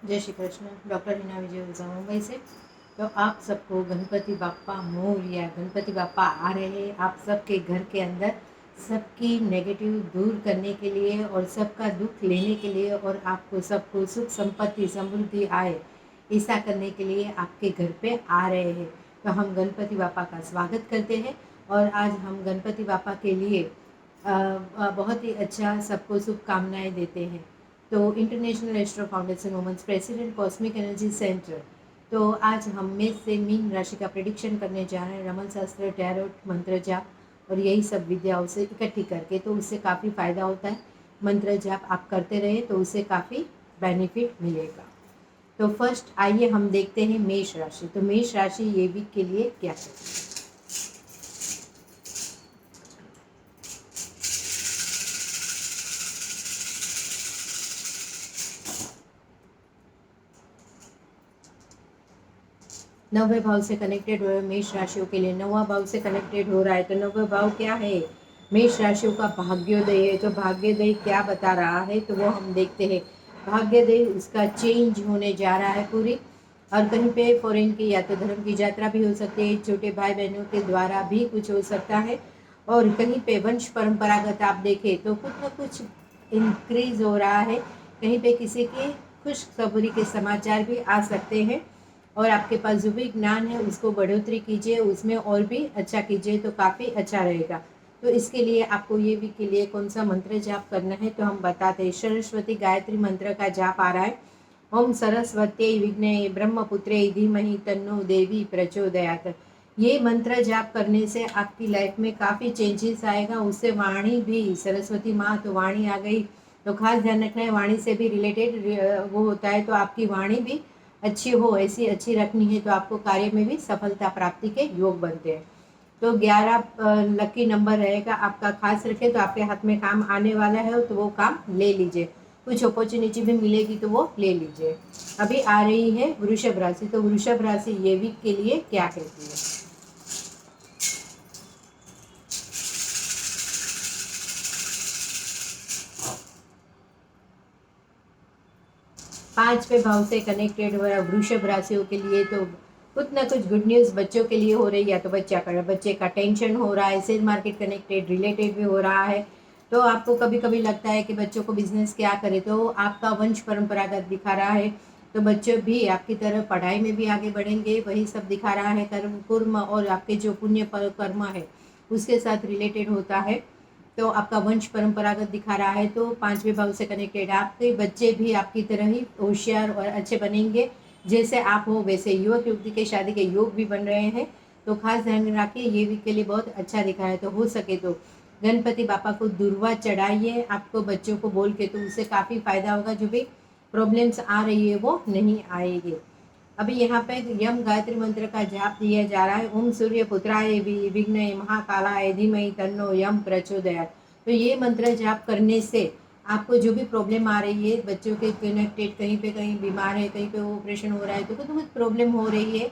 जय श्री कृष्ण। डॉक्टर हिना विजय ओझा मुंबई से। तो आप सबको गणपति बाप्पा मोरया। गणपति बाप्पा आ रहे हैं आप सबके घर के अंदर, सबकी नेगेटिव दूर करने के लिए और सबका दुख लेने के लिए, और आपको सबको सुख संपत्ति समृद्धि आए, ऐसा करने के लिए आपके घर पे आ रहे हैं। तो हम गणपति बाप्पा का स्वागत करते हैं और आज हम गणपति बाप्पा के लिए बहुत ही अच्छा सबको शुभकामनाएं देते हैं। तो International Astro Foundation women's president cosmic energy centre. तो आज हम में से मीन राशि का प्रेडिक्शन करने जा रहे हैं, रमन शास्त्र, टैरोट, मंत्र जाप और यही सब विद्याओं से इकट्ठी करके। तो उससे काफ़ी फायदा होता है। मंत्र जाप आप करते रहे तो उससे काफ़ी बेनिफिट मिलेगा। तो फर्स्ट आइए हम देखते हैं मेष राशि। तो मेष राशि ये वीक के लिए क्या है। 9वें भाव से कनेक्टेड हो मेष राशियों के लिए 9वां भाव से कनेक्टेड हो रहा है। तो 9वां भाव क्या है? मेष राशियों का भाग्योदय है। तो भाग्योदय क्या बता रहा है तो वो हम देखते हैं। भाग्योदय उसका चेंज होने जा रहा है पूरी, और कहीं पे फॉरेन की या तो धर्म की यात्रा भी हो सकती है, छोटे भाई बहनों के द्वारा भी कुछ हो सकता है, और कहीं पे वंश परंपरागत आप देखें तो कुछ न कुछ इंक्रीज हो रहा है। कहीं पे किसी की खुशखबरी के समाचार भी आ सकते हैं, और आपके पास जो भी ज्ञान है उसको बढ़ोतरी कीजिए, उसमें और भी अच्छा कीजिए तो काफ़ी अच्छा रहेगा। तो इसके लिए आपको ये वीक के लिए कौन सा मंत्र जाप करना है तो हम बताते हैं। सरस्वती गायत्री मंत्र का जाप आ रहा है। ओम सरस्वती विघ्ने ब्रह्मपुत्रे धीमहि तन्नो देवी प्रचोदयात। ये मंत्र जाप करने से आपकी लाइफ में काफ़ी चेंजेस आएगा। उससे वाणी भी, सरस्वती माँ तो वाणी आ गई, तो खास ध्यान रखना है वाणी से भी रिलेटेड वो होता है। तो आपकी वाणी भी अच्छी हो, ऐसी अच्छी रखनी है तो आपको कार्य में भी सफलता प्राप्ति के योग बनते हैं। तो 11 लकी नंबर रहेगा आपका, खास रखे तो आपके हाथ में काम आने वाला है तो वो काम ले लीजिए। कुछ अपॉर्चुनिटी भी मिलेगी तो वो ले लीजिए। अभी आ रही है वृषभ राशि। तो वृषभ राशि ये वीक के लिए क्या कहती है। 5वें भाव से कनेक्टेड हो रहा है वृषभ राशियों के लिए। तो कुछ ना कुछ गुड न्यूज़ बच्चों के लिए हो रही है। या तो बच्चे का टेंशन हो रहा है, शेयर मार्केट कनेक्टेड रिलेटेड भी हो रहा है। तो आपको कभी कभी लगता है कि बच्चों को बिजनेस क्या करे, तो आपका वंश परंपरागत दिखा रहा है। तो बच्चे भी आपकी तरह पढ़ाई में भी आगे बढ़ेंगे, वही सब दिखा रहा है। कर्म कुर्म और आपके जो पुण्य कर्म है उसके साथ रिलेटेड होता है। तो आपका वंश परंपरागत दिखा रहा है। तो 5वें भाव से कनेक्टेड आपके बच्चे भी आपकी तरह ही होशियार और अच्छे बनेंगे। जैसे आप हो वैसे युवक युवती के शादी के योग भी बन रहे हैं। तो खास ध्यान रखिए, ये वीक के लिए बहुत अच्छा दिखा है। तो हो सके तो गणपति बापा को दुर्वा चढ़ाइए आपको बच्चों को बोल के, तो उससे काफ़ी फायदा होगा। जो भी प्रॉब्लम्स आ रही है वो नहीं आएगी। अभी यहाँ पे यम गायत्री मंत्र का जाप दिया जा रहा है। ओम सूर्य पुत्राय विघ्न महाकालाय धीमहि तन्नो यम प्रचोदयात्। तो ये मंत्र जाप करने से आपको जो भी प्रॉब्लम आ रही है, बच्चों के कनेक्टेड, कहीं बीमार है, कहीं पे ऑपरेशन हो रहा है, तो कुछ प्रॉब्लम हो रही है,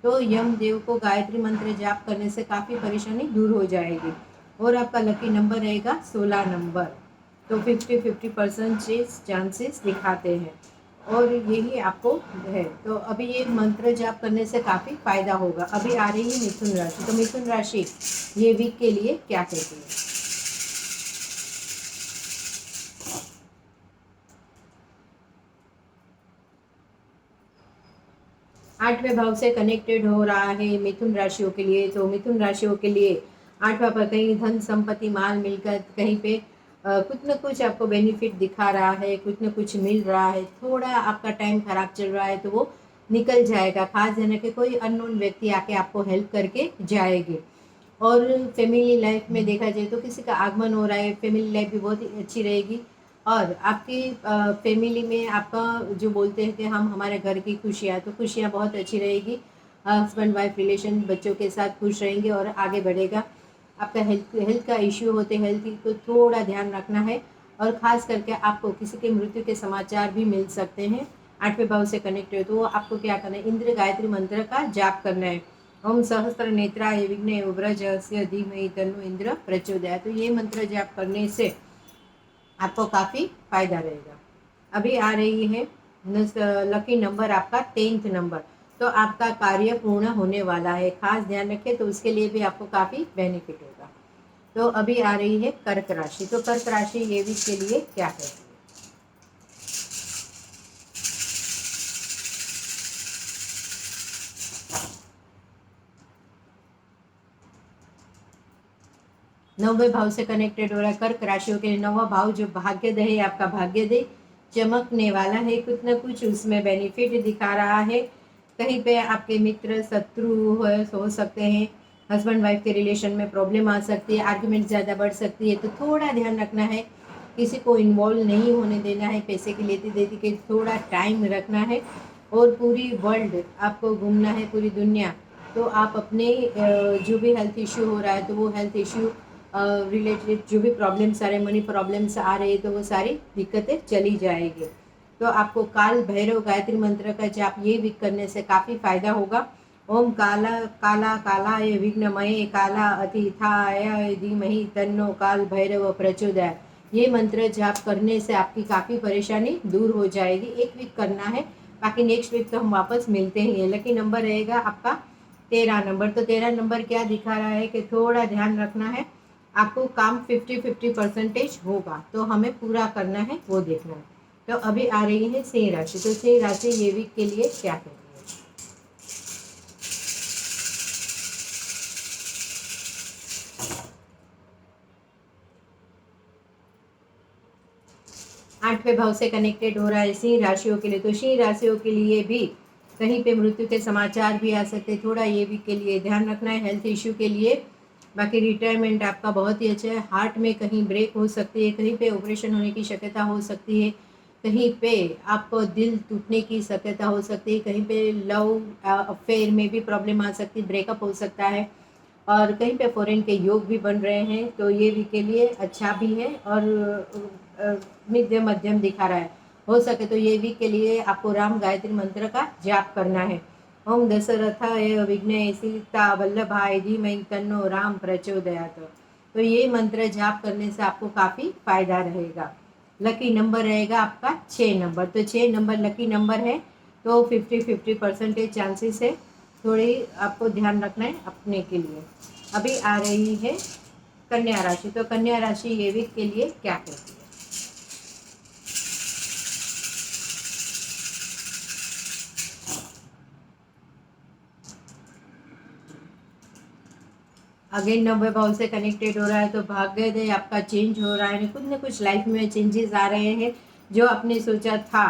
तो यम देव को गायत्री मंत्र जाप करने से काफ़ी परेशानी दूर हो जाएगी। और आपका लकी नंबर रहेगा 16 नंबर। तो 50-50% चांसेस दिखाते हैं, और यही आपको है। तो अभी ये मंत्र जाप करने से काफ़ी फायदा होगा। अभी आ रही है मिथुन राशि। तो मिथुन राशि ये वीक के लिए क्या कहती है। 8वें भाव से कनेक्टेड हो रहा है मिथुन राशियों के लिए। तो मिथुन राशियों के लिए 8वां पर कहीं धन संपत्ति माल मिलकर कहीं पे कुछ न कुछ आपको बेनिफिट दिखा रहा है, कुछ न कुछ मिल रहा है। थोड़ा आपका टाइम खराब चल रहा है तो वो निकल जाएगा। खास ध्यान रखें, कोई अननोन व्यक्ति आके आपको हेल्प करके जाएंगे। और फैमिली लाइफ में देखा जाए तो किसी का आगमन हो रहा है, फैमिली लाइफ भी बहुत ही अच्छी रहेगी। और आपकी फैमिली में आपका जो बोलते हैं कि हम हमारे घर की खुशियाँ, तो खुशियाँ बहुत अच्छी रहेगी। हस्बैंड वाइफ रिलेशन बच्चों के साथ खुश रहेंगे और आगे बढ़ेगा। आपका हेल्थ का इश्यू होते, हेल्थ को थोड़ा ध्यान रखना है। और ख़ास करके आपको किसी के मृत्यु के समाचार भी मिल सकते हैं। 8वें भाव से कनेक्ट है तो आपको क्या करना है, इंद्र गायत्री मंत्र का जाप करना है। ओम सहस्त्र नेत्राय विघ्ने व्रजस्य धीमहि तन्नो इंद्र प्रचोदयात्। तो ये मंत्र जाप करने से आपको काफ़ी फायदा रहेगा। अभी आ रही है लकी नंबर आपका 10th नंबर। तो आपका कार्य पूर्ण होने वाला है, खास ध्यान रखें, तो उसके लिए भी आपको काफ़ी बेनिफिट होगा। तो अभी आ रही है कर्क राशि। तो कर्क राशि ये वीक के लिए क्या है? 9वें भाव से कनेक्टेड हो रहा है कर्क राशियों के लिए। 9वां भाव जो भाग्यदय है, आपका भाग्यदय चमकने वाला है, कुछ ना कुछ उसमें बेनिफिट दिखा रहा है। कहीं पे आपके मित्र शत्रु हो सकते हैं, हस्बैंड वाइफ के रिलेशन में प्रॉब्लम आ सकती है, आर्ग्यूमेंट ज़्यादा बढ़ सकती है, तो थोड़ा ध्यान रखना है, किसी को इन्वॉल्व नहीं होने देना है, पैसे की लेती देती के थोड़ा टाइम रखना है। और पूरी वर्ल्ड आपको घूमना है, पूरी दुनिया। तो आप अपने जो भी हेल्थ इश्यू हो रहा है, तो वो हेल्थ इश्यू रिलेटेड जो भी प्रॉब्लम्स आ रहे, मनी प्रॉब्लम्स आ रहे हैं, तो वो सारी दिक्कतें चली जाएगी। तो आपको काल भैरव गायत्री मंत्र का जाप ये वीक करने से काफ़ी फायदा होगा। ओम काला काला कालाय विघ्नमये काला अतिथाय धीमहि तन्नो काल भैरव प्रचोदयात्। ये मंत्र जाप करने से आपकी काफ़ी परेशानी दूर हो जाएगी। एक वीक करना है, बाकी नेक्स्ट वीक तो हम वापस मिलते ही हैं। लकी नंबर रहेगा आपका 13 नंबर। तो 13 नंबर क्या दिखा रहा है कि थोड़ा ध्यान रखना है, आपको काम 50-50% होगा, तो हमें पूरा करना है, वो देखना है। तो अभी आ रही है सिंह राशि। तो सिंह राशि ये वीक के लिए क्या कहती है? 8वें भाव से कनेक्टेड हो रहा है सिंह राशियों के लिए। तो सिंह राशियों के लिए भी कहीं पे मृत्यु के समाचार भी आ सकते हैं, थोड़ा ये वीक के लिए ध्यान रखना है हेल्थ इश्यू के लिए। बाकी रिटायरमेंट आपका बहुत ही अच्छा है। हार्ट में कहीं ब्रेक हो सकती है, कहीं पे ऑपरेशन होने की शक्यता हो सकती है, कहीं पे आपको दिल टूटने की शक्यता हो सकती है, कहीं पे लव अफेयर में भी प्रॉब्लम आ सकती है, ब्रेकअप हो सकता है, और कहीं पे फॉरेन के योग भी बन रहे हैं। तो ये भी के लिए अच्छा भी है, और मध्यम मध्यम दिखा रहा है। हो सके तो ये वीक के लिए आपको राम गायत्री मंत्र का जाप करना है। ओम दशरथाय विघ्नेश सीता वल्लभाय धीमहि तन्नो राम प्रचोदयात्। तो ये मंत्र जाप करने से आपको काफ़ी फायदा रहेगा। लकी नंबर रहेगा आपका 6 नंबर। तो 6 नंबर लकी नंबर है, तो 50-50% चांसेस है। थोड़ी आपको ध्यान रखना है अपने के लिए। अभी आ रही है कन्या राशि। तो कन्या राशि ये वीक के लिए क्या कहती है? अगेन 9वें भाव से कनेक्टेड हो रहा है, तो भाग्योदय आपका चेंज हो रहा है, कुछ ना कुछ लाइफ में चेंजेस आ रहे हैं। जो आपने सोचा था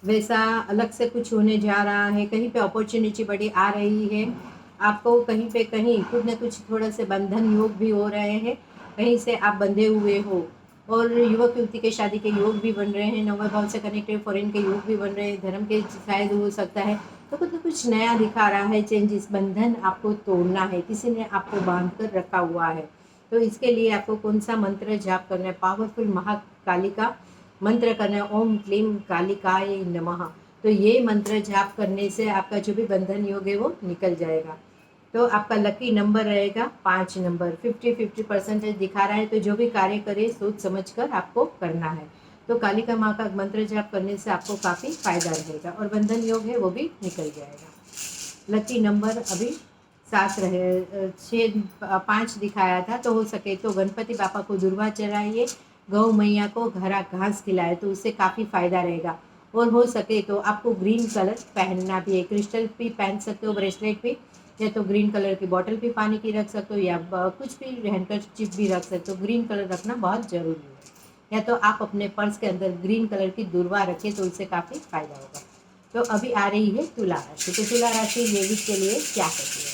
वैसा अलग से कुछ होने जा रहा है, कहीं पे अपॉर्चुनिटी बड़ी आ रही है आपको, कहीं पे कहीं कुछ ना कुछ थोड़ा से बंधन योग भी हो रहे हैं, कहीं से आप बंधे हुए हो। और युवक युवती के शादी के योग भी बन रहे हैं, 9वें भाव से कनेक्टेड फॉरेन के योग भी बन रहे हैं, धर्म के शायद हो सकता है। तो कुछ न कुछ नया दिखा रहा है, चेंजेस, बंधन आपको तोड़ना है, किसी ने आपको बांध कर रखा हुआ है। तो इसके लिए आपको कौन सा मंत्र जाप करना है? पावरफुल महाकाली का मंत्र करना है, ओम क्लीम कालिकाय नमः। तो ये मंत्र जाप करने से आपका जो भी बंधन योग है वो निकल जाएगा। तो आपका लकी नंबर रहेगा 5 नंबर। 50-50% दिखा रहा है, तो जो भी कार्य करे सोच समझ कर आपको करना है। तो कालिका माँ का मंत्र जाप करने से आपको काफ़ी फायदा रहेगा, और बंधन योग है वो भी निकल जाएगा। लकी नंबर अभी 7 रहे, 5 दिखाया था। तो हो सके तो गणपति बापा को दुर्वा चढ़ाइए, गौ मैया को हरा घास खिलाए, तो उससे काफ़ी फायदा रहेगा। और हो सके तो आपको ग्रीन कलर पहनना भी है, क्रिस्टल भी पहन सकते हो, ब्रेसलेट भी, या तो ग्रीन कलर की बॉटल भी पानी की रख सकते हो, या कुछ भी हैंडकरचीफ भी रख सकते हो। ग्रीन कलर रखना बहुत ज़रूरी है, या तो आप अपने पर्स के अंदर ग्रीन कलर की दुर्वा रखें, तो उससे काफ़ी फायदा होगा। तो अभी आ रही है तुला राशि। तो तुला राशि ये वीक के लिए क्या कहती है?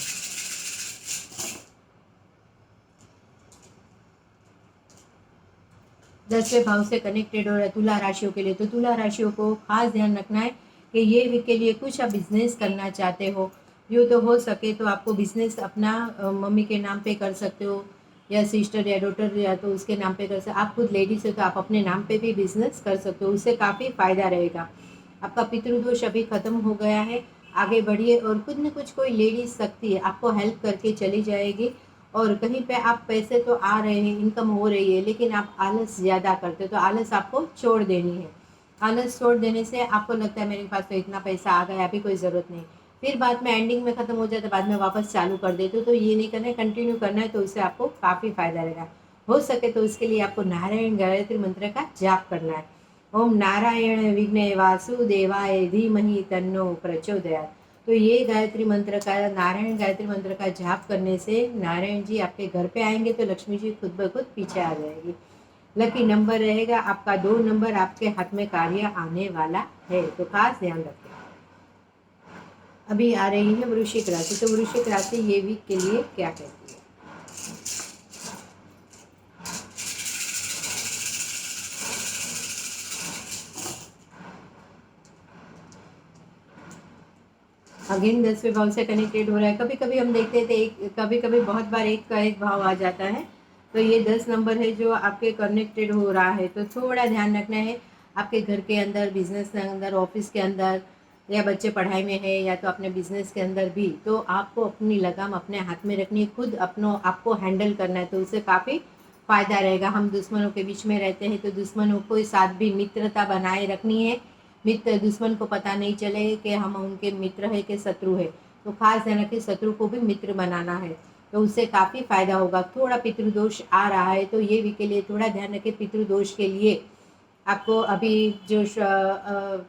10वें भाव से कनेक्टेड हो रहा है तुला राशियों के लिए। तो तुला राशियों को खास ध्यान रखना है कि ये वीक के लिए कुछ आप बिजनेस करना चाहते हो, यूँ तो हो सके तो आपको बिजनेस अपना मम्मी के नाम पे कर सकते हो, या सिस्टर या डॉटर, या तो उसके नाम पे कर सकते। आप खुद लेडीज हो तो आप अपने नाम पे भी बिजनेस कर सकते हो, उससे काफ़ी फायदा रहेगा। आपका पितृदोष अभी खत्म हो गया है, आगे बढ़िए, और कुछ न कुछ कोई लेडीज शक्ति आपको हेल्प करके चली जाएगी। और कहीं पे आप पैसे तो आ रहे हैं, इनकम हो रही है, लेकिन आप आलस ज़्यादा करते हो, तो आलस आपको छोड़ देनी है। आलस छोड़ देने से आपको लगता है मेरे पास तो इतना पैसा आ गया, अभी कोई ज़रूरत नहीं, फिर बाद में एंडिंग में ख़त्म हो जाता है, बाद में वापस चालू कर देते हो, तो ये नहीं करना है, कंटिन्यू करना है, तो उससे आपको काफ़ी फायदा रहेगा। हो सके तो उसके लिए आपको नारायण गायत्री मंत्र का जाप करना है। ओम नारायण विघ्ने वासुदेवाय धीमहि तन्नो प्रचोदयात्। तो ये गायत्री मंत्र का, नारायण गायत्री मंत्र का जाप करने से नारायण जी आपके घर पे आएंगे तो लक्ष्मी जी खुद ब खुद पीछे आ जाएगी। लकी नंबर रहेगा आपका 2 नंबर, आपके हाथ में कार्य आने वाला है, तो खास ध्यान रखें। अभी आ रही है वृश्चिक राशि। तो वृश्चिक राशि ये वीक के लिए क्या कहती है? अगेन 10वें भाव से कनेक्टेड हो रहा है। कभी कभी हम देखते थे कभी कभी बहुत बार एक का एक भाव आ जाता है, तो ये 10 नंबर है जो आपके कनेक्टेड हो रहा है, तो थोड़ा ध्यान रखना है। आपके घर के अंदर, बिजनेस के अंदर, ऑफिस के अंदर, या बच्चे पढ़ाई में है या तो अपने बिजनेस के अंदर भी, तो आपको अपनी लगाम अपने हाथ में रखनी है, खुद अपनों आपको हैंडल करना है, तो उससे काफ़ी फायदा रहेगा। हम दुश्मनों के बीच में रहते हैं तो दुश्मनों के साथ भी मित्रता बनाए रखनी है। मित्र दुश्मन को पता नहीं चले कि हम उनके मित्र है कि शत्रु है, तो खास ध्यान रखें, शत्रु को भी मित्र बनाना है, तो उससे काफ़ी फायदा होगा। थोड़ा पितृदोष आ रहा है, तो ये भी के लिए थोड़ा ध्यान रखें। पितृदोष के लिए आपको अभी जो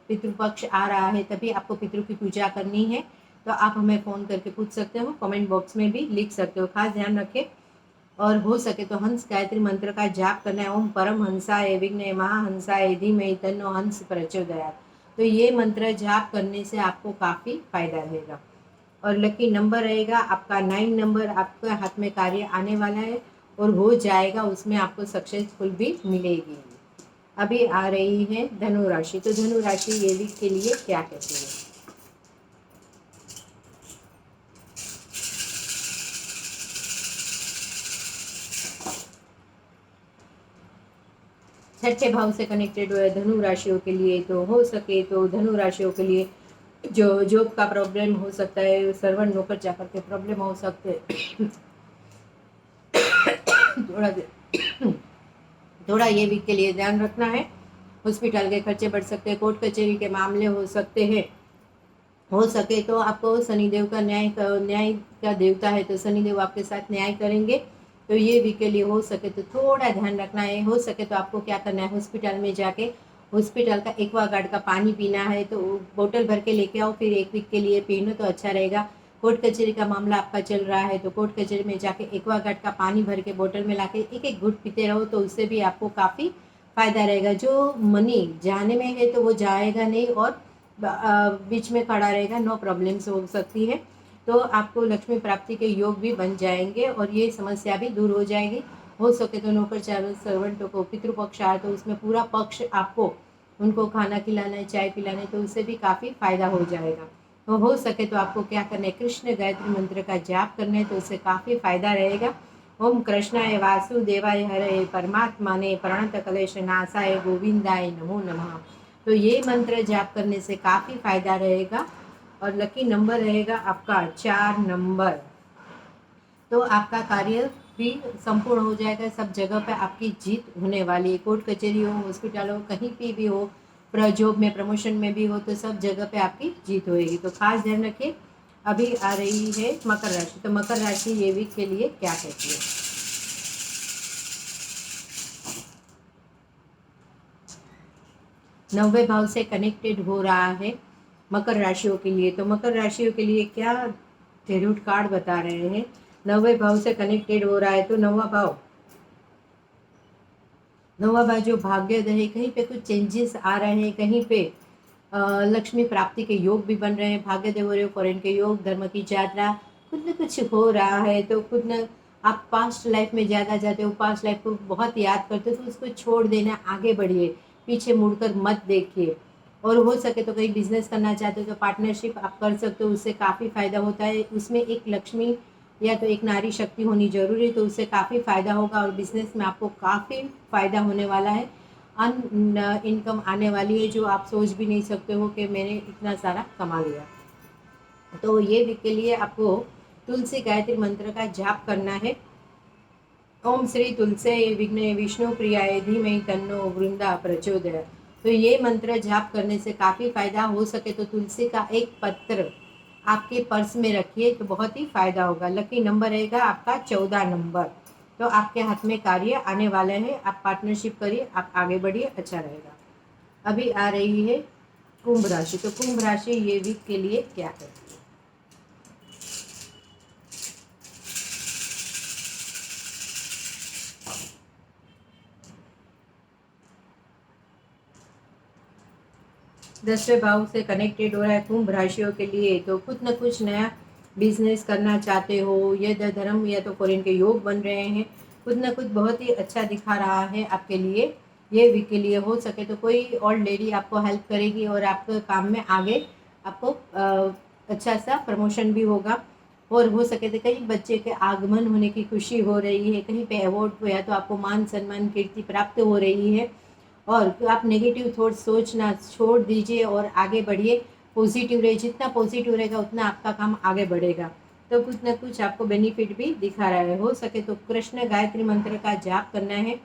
पितृपक्ष आ रहा है, तभी आपको पितृ की पूजा करनी है, तो आप हमें फ़ोन करके पूछ सकते हो, कमेंट बॉक्स में भी लिख सकते हो, खास ध्यान रखें। और हो सके तो हंस गायत्री मंत्र का जाप करना है। ओम परम हंसाय विघ्ने महाहंसाय धीमहि तन्नो हंस प्रचोदयात्। तो ये मंत्र जाप करने से आपको काफ़ी फायदा रहेगा। और लकी नंबर रहेगा आपका 9 नंबर, आपके हाथ में कार्य आने वाला है और हो जाएगा, उसमें आपको सक्सेसफुल भी मिलेगी। अभी आ रही है धनु राशि। तो धनु राशि ये वीक के लिए क्या कहती है? छठे भाव से कनेक्टेड हुआ है धनु राशियों के लिए, तो हो सके तो धनु राशियों के लिए जो जॉब का प्रॉब्लम हो सकता है, सर्वेंट नौकर चाकर के प्रॉब्लम हो सकते हैं, थोड़ा थोड़ा ये वीक के लिए ध्यान रखना है। हॉस्पिटल के खर्चे बढ़ सकते हैं, कोर्ट कचहरी के मामले हो सकते हैं। हो सके तो आपको शनिदेव का न्याय का देवता है, तो शनिदेव आपके साथ न्याय करेंगे, तो ये वीक के लिए हो सके तो थोड़ा ध्यान रखना है। हो सके तो आपको क्या करना है, हॉस्पिटल में जाके हॉस्पिटल का एक्वागार्ड का पानी पीना है, तो बोतल भर के लेके आओ, फिर 1 वीक के लिए पीनो तो अच्छा रहेगा। कोर्ट कचहरी का मामला आपका चल रहा है, तो कोर्ट कचहरी में जाके एक्वागार्ड का पानी भर के बोतल में लाके एक एक घुट पीते रहो, तो उससे भी आपको काफ़ी फायदा रहेगा। जो मनी जाने में है तो वो जाएगा नहीं, और बीच में खड़ा रहेगा, नो प्रॉब्लम्स हो सकती है, तो आपको लक्ष्मी प्राप्ति के योग भी बन जाएंगे और ये समस्या भी दूर हो जाएगी। हो सके तो नौकर चाकर सर्वेंटों को पितृपक्ष आए तो उसमें पूरा पक्ष आपको उनको खाना खिलाना है, चाय पिलाना है, तो उससे भी काफ़ी फायदा हो जाएगा। तो हो सके तो आपको क्या करना है, कृष्ण गायत्री मंत्र का जाप करना है, तो उससे काफ़ी फायदा रहेगा। ओम कृष्णाय वासुदेवाय हरे परमात्माने प्रणत कलेश नाशाय गोविंदाय नमो नमः। तो ये मंत्र जाप करने से काफ़ी फायदा रहेगा। और लकी नंबर रहेगा आपका 4 नंबर, तो आपका कार्य भी संपूर्ण हो जाएगा। सब जगह पे आपकी जीत होने वाली है, कोर्ट कचहरी हो, हॉस्पिटल हो, कहीं पे भी हो, जॉब में प्रमोशन में भी हो, तो सब जगह पे आपकी जीत होएगी, तो खास ध्यान रखिए। अभी आ रही है मकर राशि। तो मकर राशि ये वीक के लिए क्या कहती है? 9वें भाव से कनेक्टेड हो रहा है मकर राशियों के लिए। तो मकर राशियों के लिए क्या टैरोट कार्ड बता रहे हैं? 9वें भाव से कनेक्टेड हो रहा है, तो नौवा भाव जो भाग्य है, कहीं पे कुछ चेंजेस आ रहे हैं, कहीं पे लक्ष्मी प्राप्ति के योग भी बन रहे हैं, भाग्य देव हो रहे हो, फॉरेन के योग, धर्म की यात्रा, कुछ न कुछ हो रहा है। तो कुछ न आप पास्ट लाइफ में ज़्यादा जाते हो, पास्ट लाइफ को बहुत याद करते हो, तो उसको छोड़ देना, आगे बढ़िए, पीछे मुड़कर मत देखिए। और हो सके तो कहीं बिजनेस करना चाहते हो तो पार्टनरशिप आप कर सकते हो, उससे काफ़ी फायदा होता है। उसमें एक लक्ष्मी या तो एक नारी शक्ति होनी जरूरी है, तो उससे काफ़ी फायदा होगा और बिजनेस में आपको काफ़ी फायदा होने वाला है। अन इनकम आने वाली है जो आप सोच भी नहीं सकते हो कि मैंने इतना सारा कमा लिया। तो ये वीक के लिए आपको तुलसी गायत्री मंत्र का जाप करना है। ओम श्री तुलसे विघ्ने विष्णु प्रियाय धीमहि तन्नो वृंदा प्रचोदयात्। तो ये मंत्र जाप करने से काफ़ी फ़ायदा हो सके तो तुलसी का एक पत्र आपके पर्स में रखिए तो बहुत ही फ़ायदा होगा। लकी नंबर रहेगा आपका 14 नंबर। तो आपके हाथ में कार्य आने वाले हैं, आप पार्टनरशिप करिए, आप आगे बढ़िए, अच्छा रहेगा। अभी आ रही है कुंभ राशि। तो कुंभ राशि ये वीक के लिए क्या है? 10वें भाव से कनेक्टेड हो रहा है कुंभ राशियों के लिए। तो कुछ न कुछ नया बिजनेस करना चाहते हो, या धर्म या तो फॉरेन के योग बन रहे हैं, कुछ न कुछ बहुत ही अच्छा दिखा रहा है आपके लिए। ये वीक के लिए हो सके तो कोई और लेडी आपको हेल्प करेगी और आपके काम में आगे आपको अच्छा सा प्रमोशन भी होगा। और हो सके तो कहीं बच्चे के आगमन होने की खुशी हो रही है, कहीं पे अवार्ड या तो आपको मान सम्मान कीर्ति प्राप्त हो रही है। और आप नेगेटिव थॉट सोचना छोड़ दीजिए और आगे बढ़िए, पॉजिटिव रहिए। जितना पॉजिटिव रहेगा उतना आपका काम आगे बढ़ेगा। तो कुछ ना कुछ आपको बेनिफिट भी दिखा रहा है। हो सके तो कृष्ण गायत्री मंत्र का जाप करना है।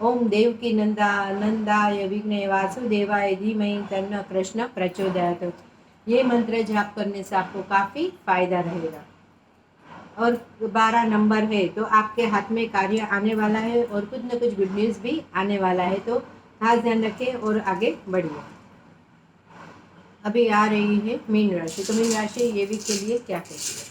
ओम देव की नंदाय विघ्ने वासुदेवाय धीमहि तन्नो कृष्ण प्रचोदयात्। ये मंत्र जाप करने से आपको काफ़ी फायदा रहेगा। और 12 नंबर है तो आपके हाथ में कार्य आने वाला है और कुछ न कुछ गुड न्यूज़ भी आने वाला है। तो खास ध्यान रखें और आगे बढ़िए। अभी आ रही है मीन राशि। तो मीन राशि ये वीक के लिए क्या कहती है?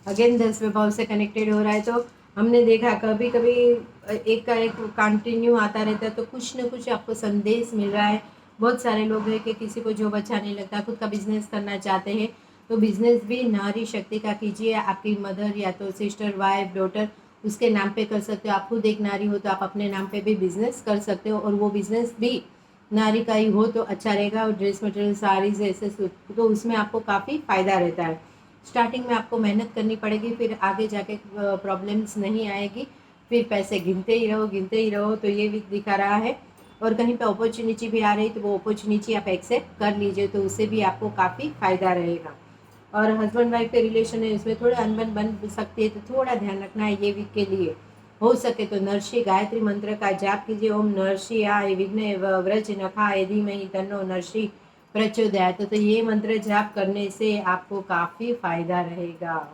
अगेन 10वें भाव से कनेक्टेड हो रहा है। तो हमने देखा कभी कभी एक का एक कंटिन्यू आता रहता है, तो कुछ न कुछ आपको संदेश मिल रहा है। बहुत सारे लोग हैं कि किसी को जॉब अच्छा नहीं लगता, खुद का बिजनेस करना चाहते हैं, तो बिजनेस भी नारी शक्ति का कीजिए। आपकी मदर या तो सिस्टर, वाइफ, डॉटर उसके नाम पे कर सकते हो। आप खुद एक नारी हो तो आप अपने नाम पे भी बिजनेस कर सकते हो, और वो बिजनेस भी नारी का ही हो तो अच्छा रहेगा। और ड्रेस मटेरियल, साड़ीज ऐसे तो उसमें आपको काफ़ी फ़ायदा रहता है। स्टार्टिंग में आपको मेहनत करनी पड़ेगी, फिर आगे जाके प्रॉब्लम्स नहीं आएगी। फिर पैसे गिनते ही रहो। तो ये भी दिखा रहा है। और कहीं पे अपॉर्चुनिटी भी आ रही तो वो अपॉर्चुनिटी आप एक्सेप्ट कर लीजिए, तो उससे भी आपको काफ़ी फ़ायदा रहेगा। और हस्बैंड वाइफ के रिलेशन है, इसमें थोड़ा अनबन बन सकती है, तो थोड़ा ध्यान रखना है ये वीक के लिए। हो सके तो नरसी गायत्री मंत्र का जाप कीजिए। ओम नरसी आय विघ्ने व्रज नखाय धीमहि तन्नो नरसी प्रचोदयात्। तो ये मंत्र जाप करने से आपको काफ़ी फायदा रहेगा।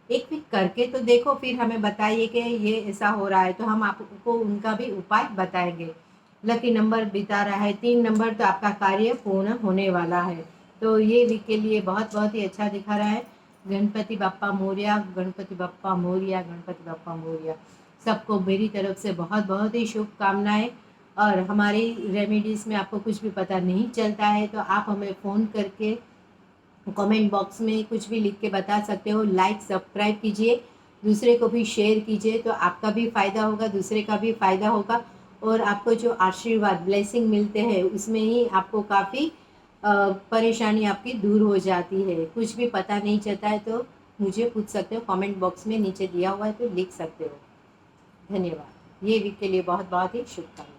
एक वीक करके तो देखो, फिर हमें बताइए कि ये ऐसा हो रहा है तो हम आपको उनका भी उपाय बताएंगे। लकी नंबर बिता रहा है 3 नंबर। तो आपका कार्य पूर्ण होने वाला है। तो ये वीक के लिए बहुत बहुत ही अच्छा दिखा रहा है। गणपति बप्पा मोरया, गणपति बप्पा मोरया, गणपति बप्पा मोरया। सबको मेरी तरफ से बहुत बहुत ही शुभकामनाएं। और हमारी रेमेडीज़ में आपको कुछ भी पता नहीं चलता है तो आप हमें फ़ोन करके कमेंट बॉक्स में कुछ भी लिख के बता सकते हो। लाइक सब्सक्राइब कीजिए, दूसरे को भी शेयर कीजिए, तो आपका भी फ़ायदा होगा, दूसरे का भी फ़ायदा होगा। और आपको जो आशीर्वाद ब्लेसिंग मिलते हैं उसमें ही आपको काफ़ी परेशानी आपकी दूर हो जाती है। कुछ भी पता नहीं चलता है तो मुझे पूछ सकते हो, कमेंट बॉक्स में नीचे दिया हुआ है तो लिख सकते हो। धन्यवाद। ये वीक के लिए बहुत बहुत ही शुभकामनाएं।